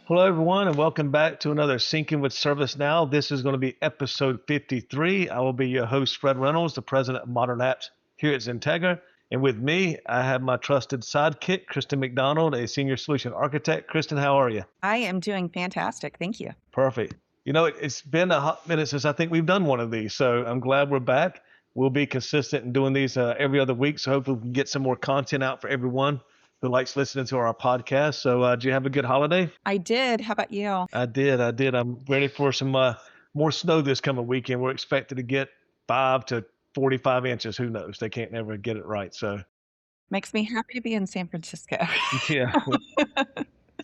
Hello, everyone, and welcome back to another Syncing with ServiceNow. This is going to be episode 53. I will be your host, Fred Reynolds, the president of Modern Apps here at XenTegra. And with me, I have my trusted sidekick, Kristin McDonald, a senior solution architect. Kristin, how are you? I am doing fantastic. Thank you. Perfect. It's been a hot minute since I think we've done one of these, so I'm glad we're back. We'll be consistent in doing these every other week, so hopefully we can get some more content out for everyone who likes listening to our podcast. So did you have a good holiday? I did. How about you? I did. I'm ready for some more snow this coming weekend. We're expected to get 5 to 45 inches. Who knows? They can't never get it right. So, Makes me happy to be in San Francisco. yeah,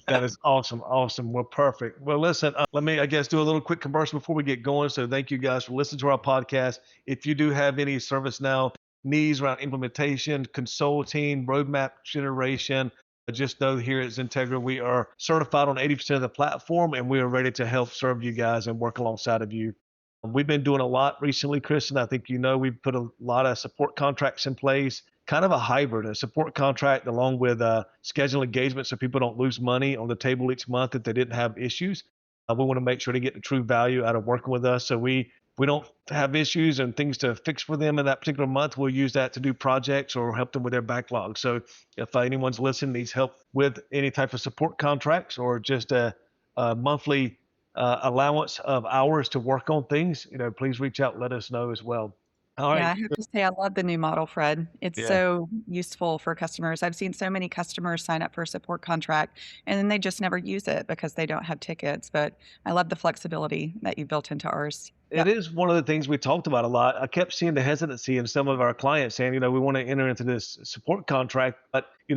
that is awesome. Awesome. Well, perfect. Well, listen, let me, I guess, do a little quick commercial before we get going. So, thank you guys for listening to our podcast. If you do have any ServiceNow needs around implementation, consulting, roadmap generation, just know here at XenTegra, we are certified on 80% of the platform, and we are ready to help serve you guys and work alongside of you. We've been doing a lot recently, Chris, and I think we've put a lot of support contracts in place, kind of a hybrid, a support contract along with scheduled engagement so people don't lose money on the table each month if they didn't have issues. We want to make sure to get the true value out of working with us. So we don't have issues and things to fix for them in that particular month, we'll use that to do projects or help them with their backlog. So if anyone's listening, needs help with any type of support contracts or just a monthly allowance of hours to work on things, please reach out and let us know as well. All Yeah, right. I have to say I love the new model, Fred. It's Yeah. so useful for customers. I've seen so many customers sign up for a support contract and then they just never use it because they don't have tickets. But I love the flexibility that you built into ours. It Yep. is one of the things we talked about a lot. I kept seeing the hesitancy in some of our clients saying, we want to enter into this support contract, but, I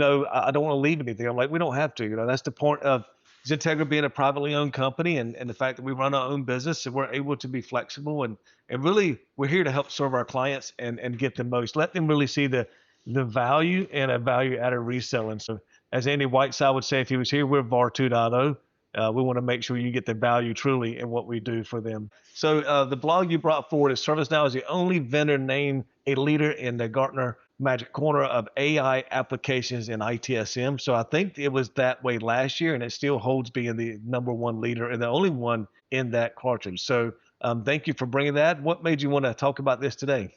don't want to leave anything. I'm like, we don't have to. That's the point of XenTegra being a privately owned company and the fact that we run our own business and we're able to be flexible and really we're here to help serve our clients and get the most. Let them really see the value and a value added reselling. So as Andy Whiteside would say if he was here, we're VAR 2.0. We want to make sure you get the value truly in what we do for them. So the blog you brought forward is ServiceNow is the only vendor named a leader in the Gartner Magic Corner of AI applications in ITSM. So I think it was that way last year, and it still holds being the number one leader and the only one in that quadrant. So thank you for bringing that. What made you want to talk about this today?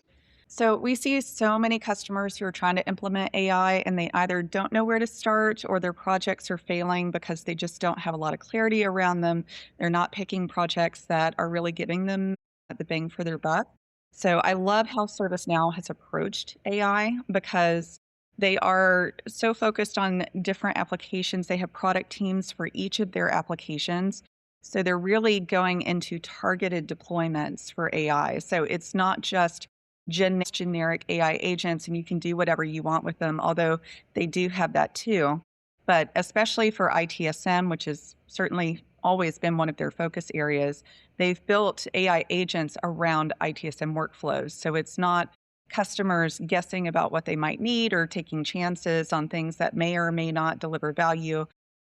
So we see so many customers who are trying to implement AI and they either don't know where to start or their projects are failing because they just don't have a lot of clarity around them. They're not picking projects that are really giving them the bang for their buck. So I love how ServiceNow has approached AI because they are so focused on different applications. They have product teams for each of their applications. So they're really going into targeted deployments for AI. So it's not just generic AI agents and you can do whatever you want with them, although they do have that too. But especially for ITSM, which has certainly always been one of their focus areas, they've built AI agents around ITSM workflows. So it's not customers guessing about what they might need or taking chances on things that may or may not deliver value.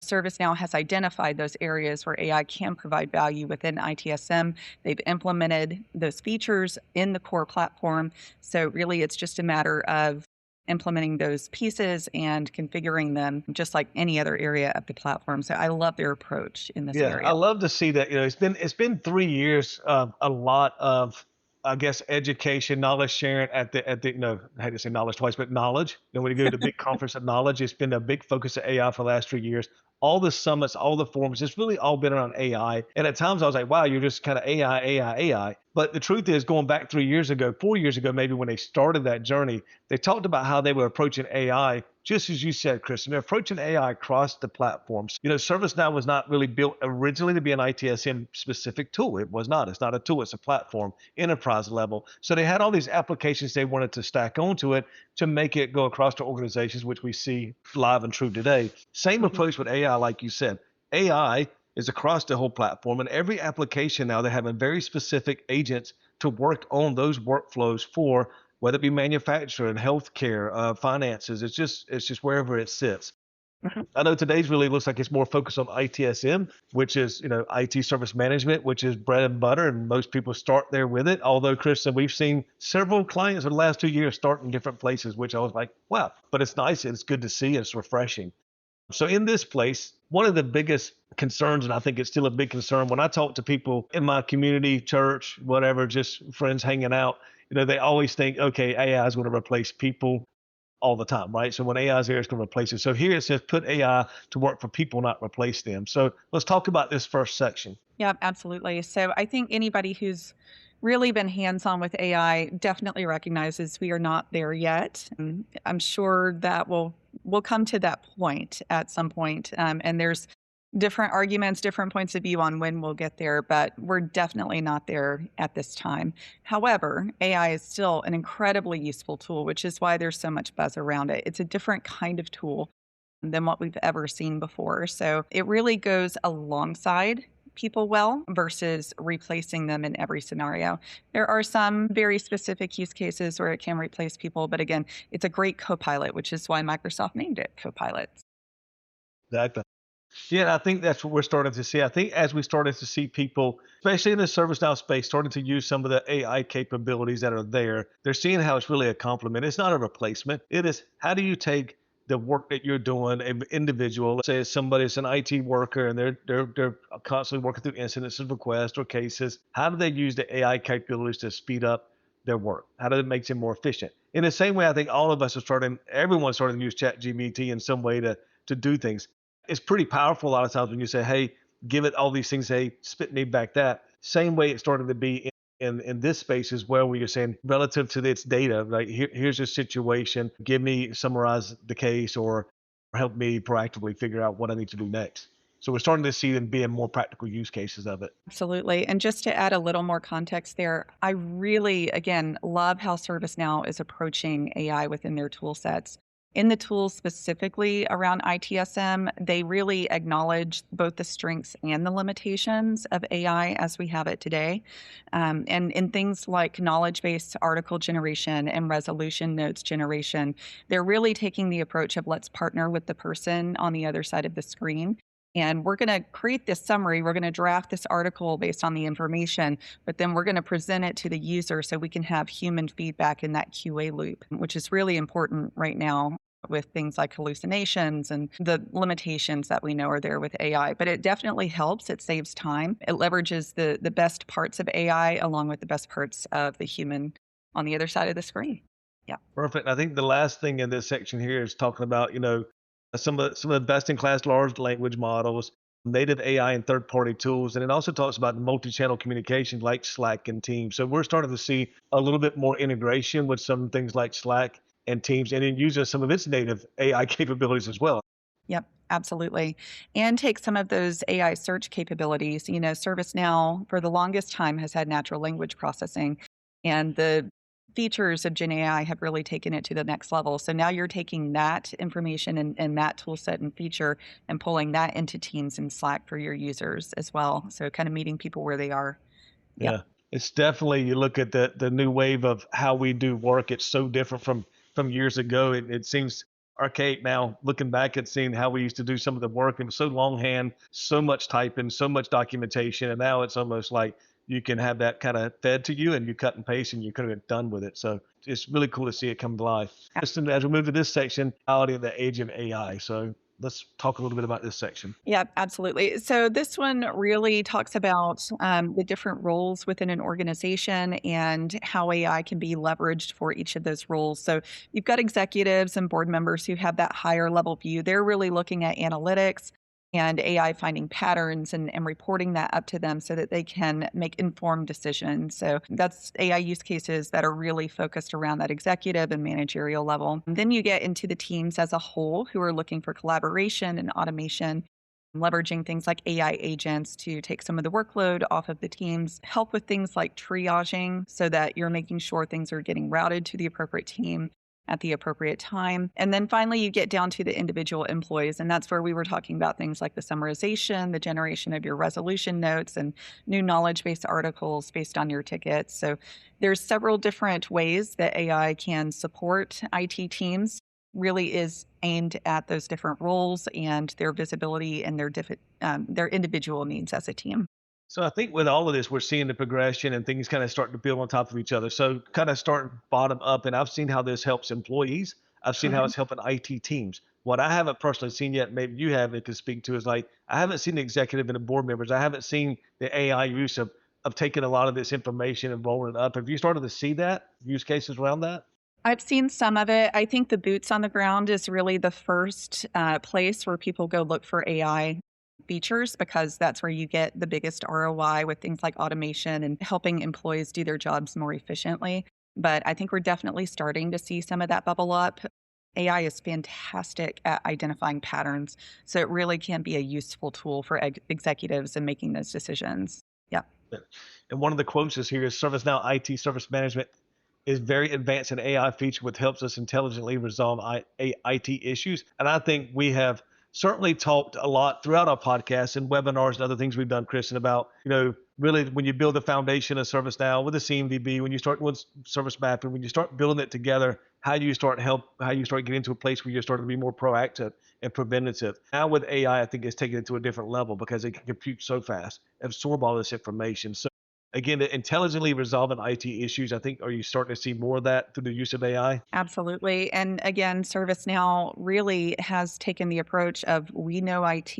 ServiceNow has identified those areas where AI can provide value within ITSM. They've implemented those features in the core platform. So really, it's just a matter of implementing those pieces and configuring them just like any other area of the platform. So I love their approach in this Yeah, I area. love to see that. It's been 3 years of a lot of, I guess, education, knowledge sharing I hate to say knowledge twice, but knowledge. When you go to the big conference of knowledge, it's been a big focus of AI for the last 3 years. All the summits, all the forums, it's really all been around AI. And at times I was like, wow, you're just kind of AI, AI, AI. But the truth is, going back 3 years ago, 4 years ago, maybe when they started that journey, they talked about how they were approaching AI, just as you said, Kristen, they're approaching AI across the platforms. ServiceNow was not really built originally to be an ITSM specific tool. It was not. It's not a tool, it's a platform, enterprise level. So they had all these applications they wanted to stack onto it to make it go across to organizations, which we see live and true today. Same Mhm. approach with AI, like you said. AI is across the whole platform, and every application now they're having very specific agents to work on those workflows for whether it be manufacturing, healthcare, finances. It's just wherever it sits. Mhm. I know today's really looks like it's more focused on ITSM, which is IT service management, which is bread and butter, and most people start there with it. Although, Kristen, we've seen several clients in the last 2 years start in different places, which I was like, wow. But it's nice. It's good to see. It's refreshing. So in this place, one of the biggest concerns, and I think it's still a big concern. When I talk to people in my community, church, whatever, just friends hanging out, they always think, okay, AI is going to replace people all the time, right? So when AI is here, it's going to replace it. So here it says put AI to work for people, not replace them. So let's talk about this first section. Yeah, absolutely. So I think anybody who's really been hands-on with AI definitely recognizes we are not there yet. And I'm sure that we'll come to that point at some point. And there's different arguments, different points of view on when we'll get there, but we're definitely not there at this time. However, AI is still an incredibly useful tool, which is why there's so much buzz around it. It's a different kind of tool than what we've ever seen before. So it really goes alongside people well versus replacing them in every scenario. There are some very specific use cases where it can replace people, but again, it's a great co-pilot, which is why Microsoft named it Copilot. Exactly. Yeah, I think that's what we're starting to see. I think as we started to see people, especially in the ServiceNow space, starting to use some of the AI capabilities that are there, they're seeing how it's really a complement. It's not a replacement. It is, how do you take the work that you're doing, an individual, let's say it's somebody that's an IT worker and they're constantly working through incidents and requests or cases. How do they use the AI capabilities to speed up their work? How do it make them more efficient? In the same way, I think all of us are everyone's starting to use ChatGPT in some way to do things. It's pretty powerful a lot of times when you say, hey, give it all these things, hey, spit me back that. Same way it started to be in this space as well, where you're saying relative to its data, like here's a situation, summarize the case or help me proactively figure out what I need to do next. So we're starting to see them being more practical use cases of it. Absolutely. And just to add a little more context there, I really, again, love how ServiceNow is approaching AI within their tool sets. In the tools specifically around ITSM, they really acknowledge both the strengths and the limitations of AI as we have it today. And in things like knowledge based article generation and resolution notes generation, they're really taking the approach of let's partner with the person on the other side of the screen. And we're going to create this summary. We're going to draft this article based on the information, but then we're going to present it to the user so we can have human feedback in that QA loop, which is really important right now with things like hallucinations and the limitations that we know are there with AI. But it definitely helps. It saves time. It leverages the best parts of AI along with the best parts of the human on the other side of the screen. Yeah. Perfect. I think the last thing in this section here is talking about, some of the best in class large language models, native AI and third party tools. And it also talks about multi-channel communication like Slack and Teams. So we're starting to see a little bit more integration with some things like Slack and Teams, and then using some of its native AI capabilities as well. Yep, absolutely. And take some of those AI search capabilities. ServiceNow for the longest time has had natural language processing, and the features of Gen AI have really taken it to the next level. So now you're taking that information and that tool set and feature and pulling that into Teams and Slack for your users as well. So kind of meeting people where they are. Yep. Yeah, it's definitely, you look at the new wave of how we do work. It's so different from years ago. It seems archaic now, looking back at seeing how we used to do some of the work. It was so longhand, so much typing, so much documentation, and now it's almost like you can have that kind of fed to you and you cut and paste and you kind of get done with it. So it's really cool to see it come to life. Kristen, as we move to this section, out in the age of AI. So let's talk a little bit about this section. Yeah, absolutely. So this one really talks about the different roles within an organization and how AI can be leveraged for each of those roles. So you've got executives and board members who have that higher level view. They're really looking at analytics and AI finding patterns and reporting that up to them so that they can make informed decisions. So that's AI use cases that are really focused around that executive and managerial level. And then you get into the teams as a whole who are looking for collaboration and automation, leveraging things like AI agents to take some of the workload off of the teams, help with things like triaging so that you're making sure things are getting routed to the appropriate team at the appropriate time. And then finally, you get down to the individual employees. And that's where we were talking about things like the summarization, the generation of your resolution notes, and new knowledge-based articles based on your tickets. So there's several different ways that AI can support IT teams. Really is aimed at those different roles and their visibility and their individual needs as a team. So I think with all of this, we're seeing the progression and things kind of starting to build on top of each other. So kind of starting bottom up. And I've seen how this helps employees. I've seen how it's helping IT teams. What I haven't personally seen yet, maybe you have it to speak to, is like I haven't seen the executive and the board members. I haven't seen the AI use of taking a lot of this information and rolling it up. Have you started to see that use cases around that? I've seen some of it. I think the boots on the ground is really the first place where people go look for AI features because that's where you get the biggest ROI with things like automation and helping employees do their jobs more efficiently. But I think we're definitely starting to see some of that bubble up. AI is fantastic at identifying patterns, so it really can be a useful tool for executives in making those decisions. Yeah. And one of the quotes is here is ServiceNow IT service management is very advanced in AI feature which helps us intelligently resolve IT issues. And I think we have certainly talked a lot throughout our podcast and webinars and other things we've done, Kristen, about, really when you build the foundation of ServiceNow with a CMDB, when you start with service mapping, when you start building it together, how you start getting to a place where you're starting to be more proactive and preventative. Now with AI, I think it's taken it to a different level because it can compute so fast, absorb all this information. So again, intelligently resolving IT issues, I think, are you starting to see more of that through the use of AI? Absolutely. And again, ServiceNow really has taken the approach of we know IT,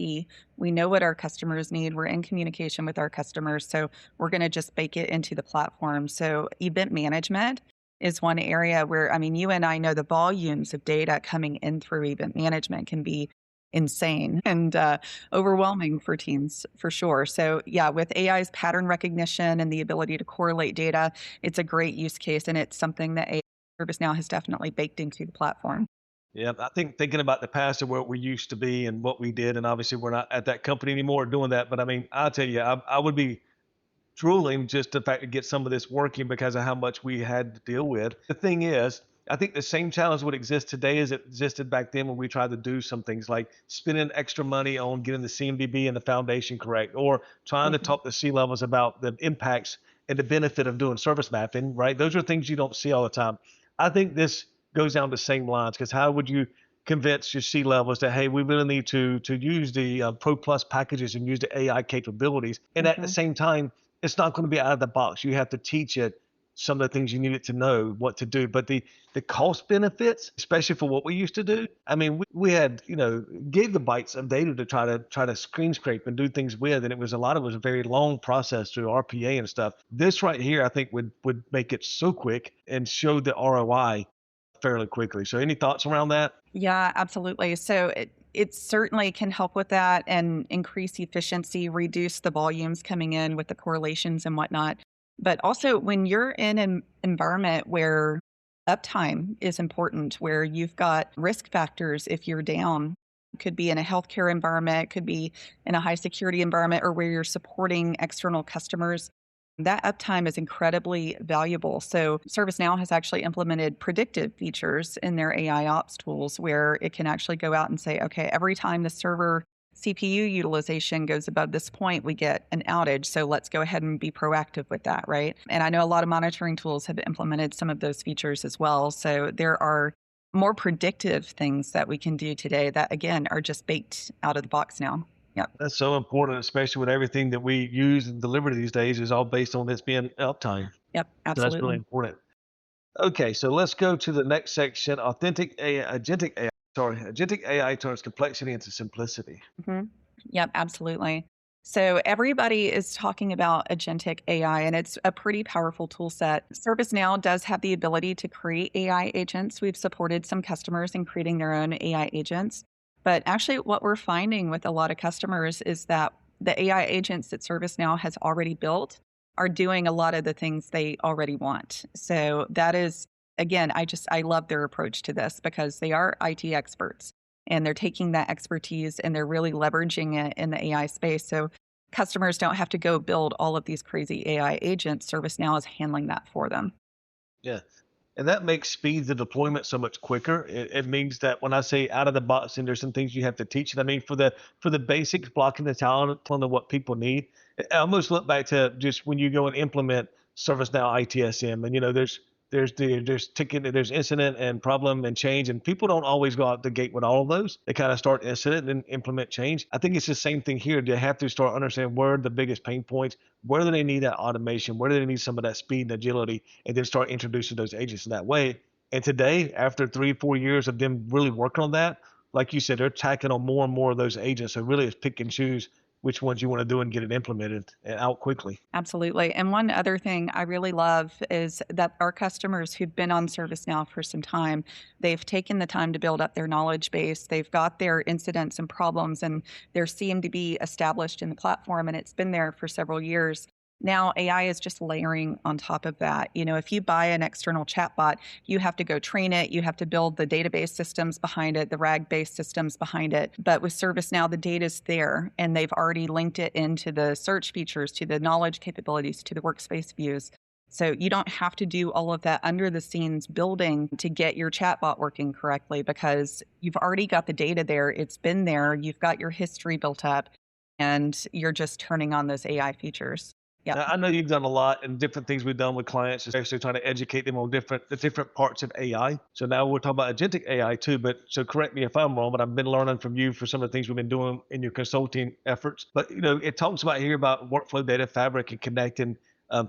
we know what our customers need, we're in communication with our customers, so we're going to just bake it into the platform. So, event management is one area where, I mean, you and I know the volumes of data coming in through event management can be insane and overwhelming for teams for sure. So, yeah, with AI's pattern recognition and the ability to correlate data, it's a great use case and it's something that ServiceNow has definitely baked into the platform. Yeah, I think thinking about the past and where we used to be and what we did, and obviously we're not at that company anymore doing that. But I mean, I'll tell you, I would be drooling just the fact to get some of this working because of how much we had to deal with. The thing is, I think the same challenge would exist today as it existed back then when we tried to do some things like spending extra money on getting the CMDB and the foundation correct, or trying to Mhm. talk to C levels about the impacts and the benefit of doing service mapping, right? Those are things you don't see all the time. I think this goes down the same lines because how would you convince your C levels that hey, we really need to use the Pro Plus packages and use the AI capabilities, and at the Mhm. same time, it's not going to be out of the box. You have to teach it some of the things you need it to know what to do. But the cost benefits, especially for what we used to do, I mean, we had gigabytes of data to try to screen scrape and do things with, and a lot of it was a very long process through RPA and stuff. This right here, I think would make it so quick and show the ROI fairly quickly. So, any thoughts around that? Yeah, absolutely. So it certainly can help with that and increase efficiency, reduce the volumes coming in with the correlations and whatnot. But also, when you're in an environment where uptime is important, where you've got risk factors if you're down, could be in a healthcare environment, could be in a high security environment, or where you're supporting external customers. That uptime is incredibly valuable. So, ServiceNow has actually implemented predictive features in their AI ops tools where it can actually go out and say, okay, every time the server CPU utilization goes above this point, we get an outage. So, let's go ahead and be proactive with that, right? And I know a lot of monitoring tools have implemented some of those features as well. So, there are more predictive things that we can do today that, again, are just baked out of the box now. Yep. That's so important, especially with everything that we use and deliver these days is all based on this being uptime. Yep. So that's really Absolutely. important. Okay, so let's go to the next section. Agentic AI turns complexity into simplicity. Mhm. Yep, absolutely. So everybody is talking about agentic AI, and it's a pretty powerful tool set. ServiceNow does have the ability to create AI agents. We've supported some customers in creating their own AI agents. But actually, what we're finding with a lot of customers is that the AI agents that ServiceNow has already built are doing a lot of the things they already want. So that is, again, I love their approach to this because they are IT experts and they're taking that expertise and they're really leveraging it in the AI space. So customers don't have to go build all of these crazy AI agents. ServiceNow is handling that for them. Yeah. And that makes speed the deployment so much quicker. It means that when I say out of the box, and there's some things you have to teach. I mean, for the basics, blocking the talent, telling them what people need. I almost look back to just when you go and implement ServiceNow ITSM, and there's ticket, there's incident and problem and change, and people don't always go out the gate with all of those. They kind of start incident and then implement change. I think it's the same thing here. They have to start understanding where are the biggest pain points, where do they need that automation, where do they need some of that speed and agility, and then start introducing those agents in that way. And today, after 3, 4 years of them really working on that, like you said, they're tacking on more and more of those agents. So really it's pick and choose which ones you want to do and get it implemented and out quickly. Absolutely. And one other thing I really love is that our customers who've been on ServiceNow for some time, they've taken the time to build up their knowledge base. They've got their incidents and problems, and they seem to be established in the platform, and it's been there for several years. Now AI is just layering on top of that. If you buy an external chatbot, you have to go train it, you have to build the database systems behind it, the RAG-based systems behind it. But with ServiceNow, the data's there, and they've already linked it into the search features, to the knowledge capabilities, to the workspace views. So you don't have to do all of that under the scenes building to get your chatbot working correctly, because you've already got the data there. It's been there. You've got your history built up, and you're just turning on those AI features. Yeah. Now, I know you've done a lot, and different things we've done with clients is actually trying to educate them on the different parts of AI. So now we're talking about agentic AI too, but so correct me if I'm wrong, but I've been learning from you for some of the things we've been doing in your consulting efforts. But it talks about here about workflow data fabric and connecting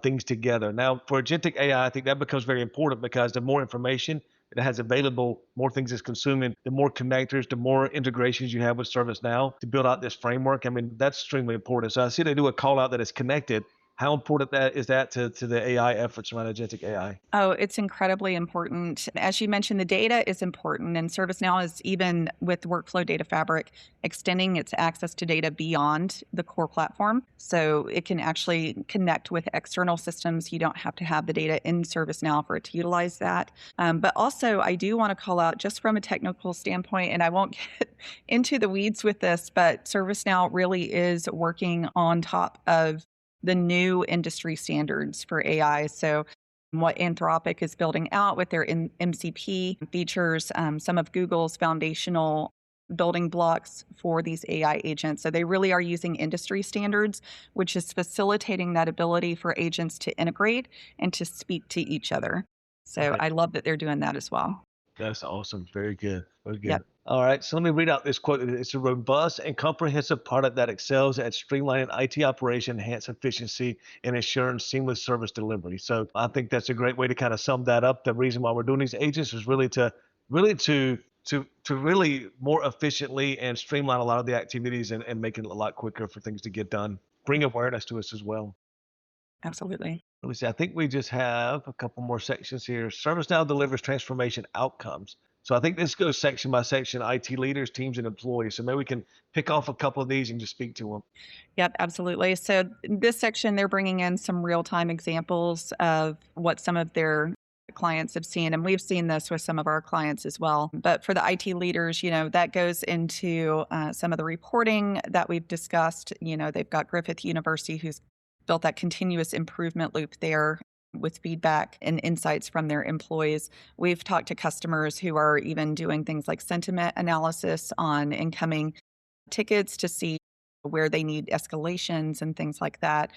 things together. Now for agentic AI, I think that becomes very important because the more information it has available, more things it's consuming, the more connectors, the more integrations you have with ServiceNow to build out this framework. I mean, that's extremely important. So I see they do a call out that is connected. How important that is that to the AI efforts around agentic AI? Oh, it's incredibly important. As you mentioned, the data is important, and ServiceNow is, even with Workflow Data Fabric, extending its access to data beyond the core platform. So it can actually connect with external systems. You don't have to have the data in ServiceNow for it to utilize that. But also, I do want to call out, just from a technical standpoint, and I won't get into the weeds with this, but ServiceNow really is working on top of the new industry standards for AI. So what Anthropic is building out with their MCP features, some of Google's foundational building blocks for these AI agents. So they really are using industry standards, which is facilitating that ability for agents to integrate and to speak to each other. So Okay. I love that they're doing that as well. That's awesome. Very good. Very good. Yep. All right. So let me read out this quote. It's a robust and comprehensive product that excels at streamlining IT operation, enhance efficiency, and ensuring seamless service delivery. So I think that's a great way to kind of sum that up. The reason why we're doing these agents is really to really more efficiently and streamline a lot of the activities and make it a lot quicker for things to get done. Bring awareness to us as well. Absolutely. Let me see. I think we just have a couple more sections here. ServiceNow delivers transformation outcomes. So I think this goes section by section, IT leaders, teams, and employees. So maybe we can pick off a couple of these and just speak to them. Yep, absolutely. So in this section, they're bringing in some real-time examples of what some of their clients have seen. And we've seen this with some of our clients as well. But for the IT leaders, that goes into some of the reporting that we've discussed. They've got Griffith University, who's built that continuous improvement loop there with feedback and insights from their employees. We've talked to customers who are even doing things like sentiment analysis on incoming tickets to see where they need escalations and things like that.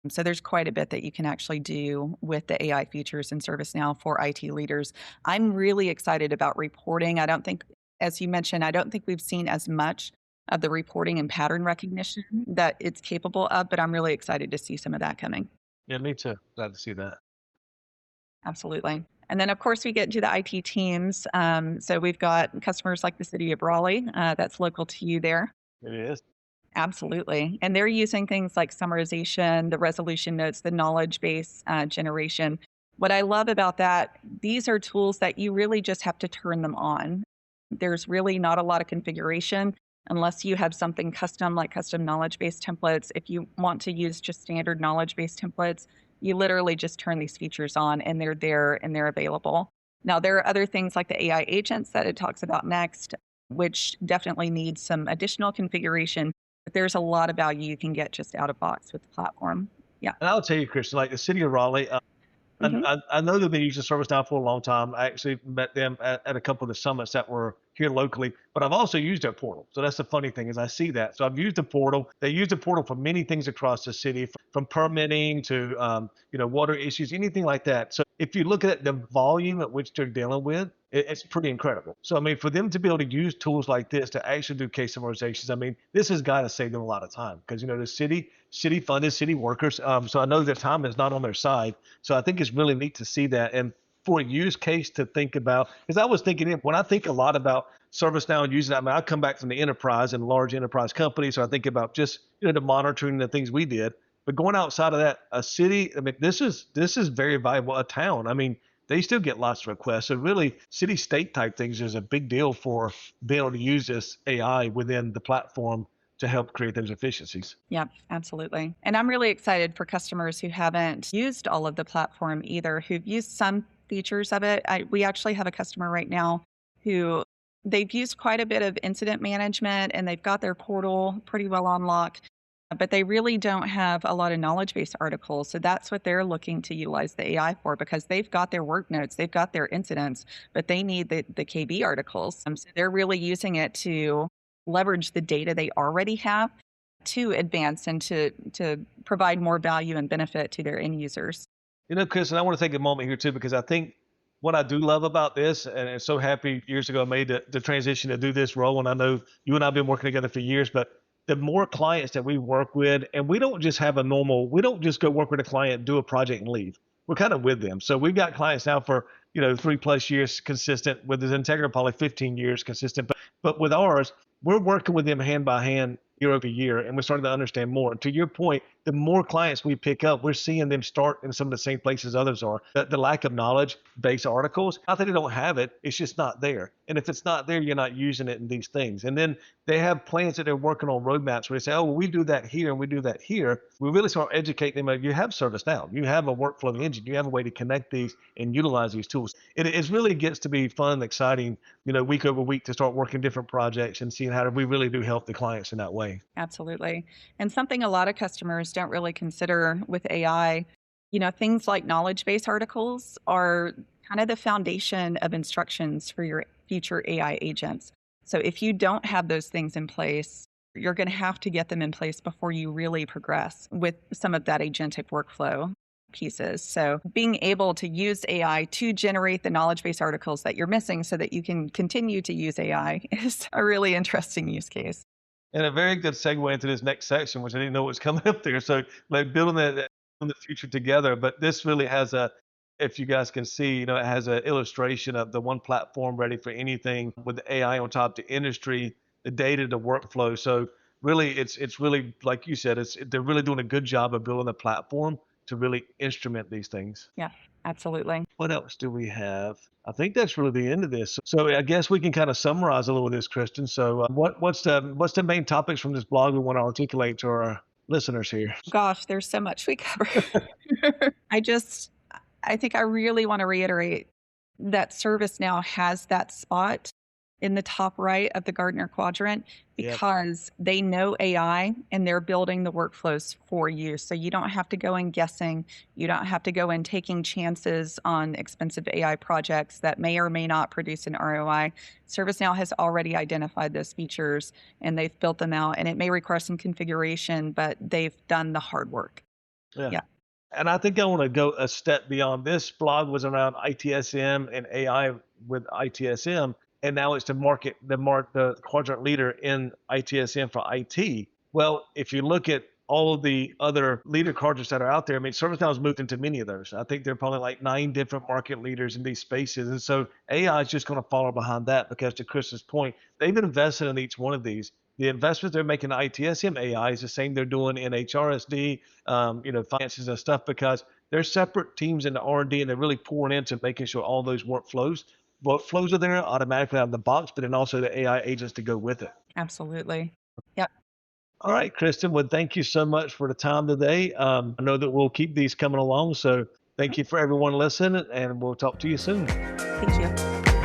So there's quite a bit that you can actually do with the AI features in ServiceNow for IT leaders. I'm really excited about reporting. I don't think, as you mentioned, I don't think we've seen as much of the reporting and pattern recognition that it's capable of, but I'm really excited to see some of that coming. Yeah, me too. Glad to see that. Absolutely. And then, of course, we get to the IT teams. So we've got customers like the city of Raleigh, that's local to you there. It is. Absolutely. And they're using things like summarization, the resolution notes, the knowledge base generation. What I love about that, these are tools that you really just have to turn them on. There's really not a lot of configuration unless you have something custom, like custom knowledge base templates. If you want to use just standard knowledge base templates, you literally just turn these features on and they're there and they're available. Now, there are other things like the AI agents that it talks about next, which definitely need some additional configuration. But there's a lot of value you can get just out of box with the platform. Yeah. And I'll tell you, Kristen, like the city of Raleigh, Mhm. I know they've been using ServiceNow for a long time. I actually met them at a couple of the summits that were here locally, but I've also used their portal. So that's the funny thing is I see that. So I've used the portal. They use the portal for many things across the city, from permitting to water issues, anything like that. So if you look at the volume at which they're dealing with, it's pretty incredible. So I mean, for them to be able to use tools like this to actually do case summarizations, I mean, this has got to save them a lot of time because the city funded city workers. So I know their time is not on their side. So I think it's really neat to see that. And for a use case to think about. Because I was thinking, when I think a lot about ServiceNow and using that, I mean, I come back from the enterprise and large enterprise companies, so I think about just the monitoring the things we did. But going outside of that, a city, I mean, this is very valuable. A town, I mean, they still get lots of requests. So really, city state type things is a big deal for being able to use this AI within the platform to help create those efficiencies. Yeah, absolutely. And I'm really excited for customers who haven't used all of the platform either, who've used some features of it. We actually have a customer right now who they've used quite a bit of incident management and they've got their portal pretty well on lock, but they really don't have a lot of knowledge base articles. So that's what they're looking to utilize the AI for, because they've got their work notes, they've got their incidents, but they need the KB articles. So they're really using it to leverage the data they already have to advance and to provide more value and benefit to their end users. Chris, and I want to take a moment here too, because I think what I do love about this, and I'm so happy years ago I made the transition to do this role, and I know you and I have been working together for years, but the more clients that we work with, and we don't just go work with a client, do a project and leave. We're kind of with them. So we've got clients now for 3+ years consistent, with the XenTegra probably 15 years consistent. But with ours, we're working with them hand by hand year over year, and we're starting to understand more. And to your point, the more clients we pick up, we're seeing them start in some of the same places others are. The lack of knowledge-based articles, not that they don't have it, it's just not there. And if it's not there, you're not using it in these things. And then they have plans that they're working on, roadmaps where they say, oh, well, we do that here and we do that here. We really start educating them. You have ServiceNow, you have a workflow engine, you have a way to connect these and utilize these tools. It really gets to be fun and exciting, week over week, to start working different projects and seeing how we really do help the clients in that way. Absolutely. And something a lot of customers don't really consider with AI, things like knowledge base articles are kind of the foundation of instructions for your future AI agents. So if you don't have those things in place, you're going to have to get them in place before you really progress with some of that agentic workflow pieces. So being able to use AI to generate the knowledge base articles that you're missing so that you can continue to use AI is a really interesting use case. And a very good segue into this next section, which I didn't know was coming up there. So like building the future together. But this really has if you guys can see, it has an illustration of the one platform ready for anything with the AI on top, the industry, the data, the workflow. So really, it's really, like you said, they're really doing a good job of building a platform to really instrument these things. Yeah, absolutely. What else do we have? I think that's really the end of this. So I guess we can kind of summarize a little of this, Kristin. So what's the main topics from this blog we want to articulate to our listeners here? Gosh, there's so much we cover. I think I really want to reiterate that ServiceNow has that spot in the top right of the Gartner quadrant because they know AI and they're building the workflows for you. So you don't have to go in guessing. You don't have to go in taking chances on expensive AI projects that may or may not produce an ROI. ServiceNow has already identified those features and they've built them out. And it may require some configuration, but they've done the hard work. Yeah. And I think I want to go a step beyond. This blog was around ITSM and AI with ITSM. And now it's the quadrant leader in ITSM for IT. Well, if you look at all of the other leader quadrants that are out there, I mean, ServiceNow has moved into many of those. I think there are probably like 9 different market leaders in these spaces. And so AI is just going to follow behind that because, to Chris's point, they've invested in each one of these. The investments they're making in ITSM AI is the same they're doing in HRSD, finances and stuff, because they're separate teams in the R&D and they're really pouring into making sure all those workflows are there automatically out of the box, but then also the AI agents to go with it. Absolutely. Yep. All right, Kristin. Well, thank you so much for the time today. I know that we'll keep these coming along. So thank you for everyone listening, and we'll talk to you soon. Thank you.